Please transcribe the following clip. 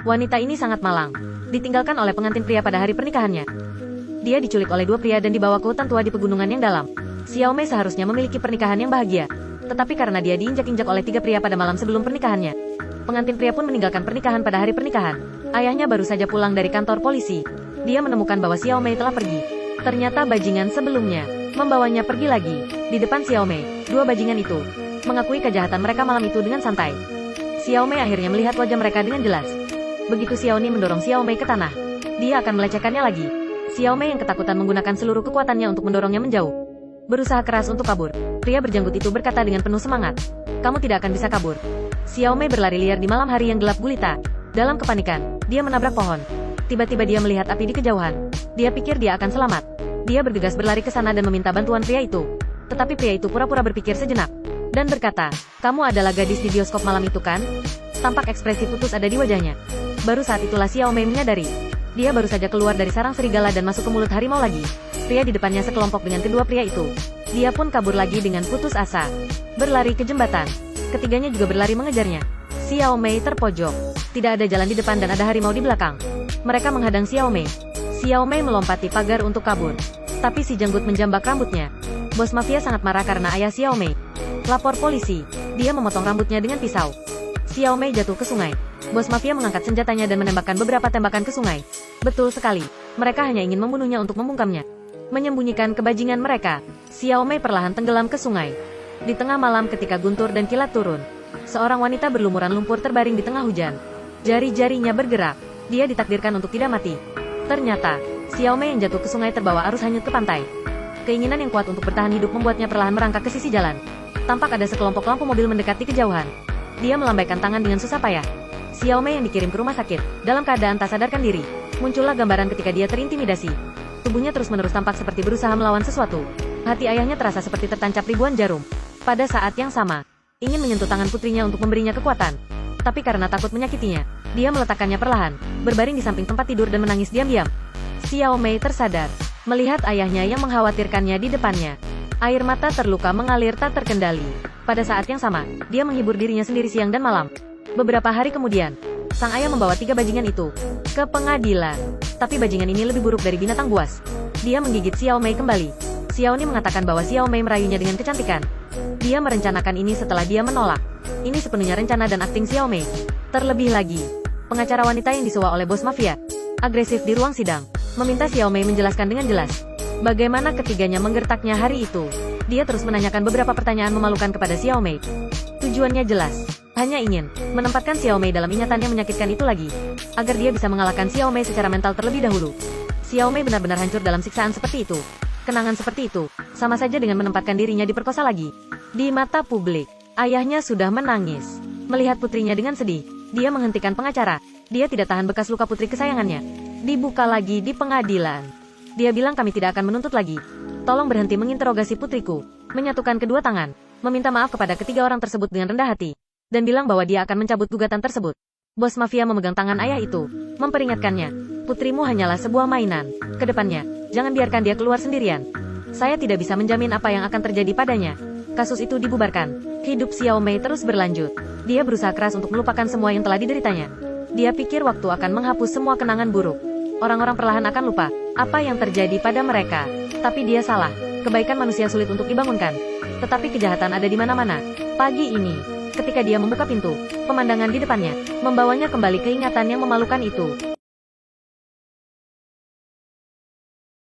Wanita ini sangat malang. Ditinggalkan oleh pengantin pria pada hari pernikahannya. Dia diculik oleh dua pria dan dibawa ke hutan tua di pegunungan yang dalam. Xiao Mei seharusnya memiliki pernikahan yang bahagia. Tetapi karena dia diinjak-injak oleh tiga pria pada malam sebelum pernikahannya, pengantin pria pun meninggalkan pernikahan pada hari pernikahan. Ayahnya baru saja pulang dari kantor polisi. Dia menemukan bahwa Xiao Mei telah pergi. Ternyata bajingan sebelumnya membawanya pergi lagi. Di depan Xiao Mei, dua bajingan itu mengakui kejahatan mereka malam itu dengan santai. Xiao Mei akhirnya melihat wajah mereka dengan jelas. Begitu Xiao Ni mendorong Xiao Mei ke tanah, dia akan melecehkannya lagi. Xiao Mei yang ketakutan menggunakan seluruh kekuatannya untuk mendorongnya menjauh. Berusaha keras untuk kabur. Pria berjanggut itu berkata dengan penuh semangat, "Kamu tidak akan bisa kabur." Xiao Mei berlari liar di malam hari yang gelap gulita. Dalam kepanikan, dia menabrak pohon. Tiba-tiba dia melihat api di kejauhan. Dia pikir dia akan selamat. Dia bergegas berlari ke sana dan meminta bantuan pria itu. Tetapi pria itu pura-pura berpikir sejenak dan berkata, "Kamu adalah gadis di bioskop malam itu kan?" Tampak ekspresi putus ada di wajahnya. Baru saat itulah Xiao Mei menyadari. Dia baru saja keluar dari sarang serigala dan masuk ke mulut harimau lagi. Pria di depannya sekelompok dengan kedua pria itu. Dia pun kabur lagi dengan putus asa. Berlari ke jembatan. Ketiganya juga berlari mengejarnya. Xiao Mei terpojok. Tidak ada jalan di depan dan ada harimau di belakang. Mereka menghadang Xiao Mei. Xiao Mei melompati pagar untuk kabur. Tapi si janggut menjambak rambutnya. Bos mafia sangat marah karena ayah Xiao Mei. Lapor polisi. Dia memotong rambutnya dengan pisau. Xiao Mei jatuh ke sungai. Bos mafia mengangkat senjatanya dan menembakkan beberapa tembakan ke sungai. Betul sekali. Mereka hanya ingin membunuhnya untuk membungkamnya. Menyembunyikan kebajingan mereka, Xiao Mei perlahan tenggelam ke sungai. Di tengah malam ketika guntur dan kilat turun, seorang wanita berlumuran lumpur terbaring di tengah hujan. Jari-jarinya bergerak. Dia ditakdirkan untuk tidak mati. Ternyata, Xiao Mei yang jatuh ke sungai terbawa arus hanyut ke pantai. Keinginan yang kuat untuk bertahan hidup membuatnya perlahan merangkak ke sisi jalan. Tampak ada sekelompok lampu mobil mendekat di kejauhan. Dia melambaikan tangan dengan susah payah. Xiao Mei yang dikirim ke rumah sakit, dalam keadaan tak sadarkan diri. Muncullah gambaran ketika dia terintimidasi. Tubuhnya terus-menerus tampak seperti berusaha melawan sesuatu. Hati ayahnya terasa seperti tertancap ribuan jarum. Pada saat yang sama, ingin menyentuh tangan putrinya untuk memberinya kekuatan. Tapi karena takut menyakitinya, dia meletakkannya perlahan, berbaring di samping tempat tidur dan menangis diam-diam. Xiao Mei tersadar, melihat ayahnya yang mengkhawatirkannya di depannya. Air mata terluka mengalir tak terkendali. Pada saat yang sama, dia menghibur dirinya sendiri siang dan malam. Beberapa hari kemudian, sang ayah membawa tiga bajingan itu ke pengadilan. Tapi bajingan ini lebih buruk dari binatang buas. Dia menggigit Xiao Mei kembali. Xiao Ni mengatakan bahwa Xiao Mei merayunya dengan kecantikan. Dia merencanakan ini setelah dia menolak. Ini sepenuhnya rencana dan akting Xiao Mei. Terlebih lagi, pengacara wanita yang disuap oleh bos mafia, agresif di ruang sidang, meminta Xiao Mei menjelaskan dengan jelas bagaimana ketiganya menggertaknya hari itu. Dia terus menanyakan beberapa pertanyaan memalukan kepada Xiao Mei. Tujuannya jelas. Hanya ingin menempatkan Xiao Mei dalam ingatan yang menyakitkan itu lagi, agar dia bisa mengalahkan Xiao Mei secara mental terlebih dahulu. Xiao Mei benar-benar hancur dalam siksaan seperti itu. Kenangan seperti itu, sama saja dengan menempatkan dirinya diperkosa lagi. Di mata publik, ayahnya sudah menangis. Melihat putrinya dengan sedih, dia menghentikan pengacara. Dia tidak tahan bekas luka putri kesayangannya. Dibuka lagi di pengadilan. Dia bilang, "Kami tidak akan menuntut lagi. Tolong berhenti menginterogasi putriku." Menyatukan kedua tangan, meminta maaf kepada ketiga orang tersebut dengan rendah hati. Dan bilang bahwa dia akan mencabut gugatan tersebut. Bos mafia memegang tangan ayah itu, memperingatkannya, "Putrimu hanyalah sebuah mainan. Kedepannya, jangan biarkan dia keluar sendirian. Saya tidak bisa menjamin apa yang akan terjadi padanya." Kasus itu dibubarkan. Hidup Xiao Mei terus berlanjut. Dia berusaha keras untuk melupakan semua yang telah dideritanya. Dia pikir waktu akan menghapus semua kenangan buruk. Orang-orang perlahan akan lupa apa yang terjadi pada mereka. Tapi dia salah. Kebaikan manusia sulit untuk dibangunkan. Tetapi kejahatan ada di mana-mana. Pagi ini, ketika dia membuka pintu, pemandangan di depannya membawanya kembali ke ingatan yang memalukan itu.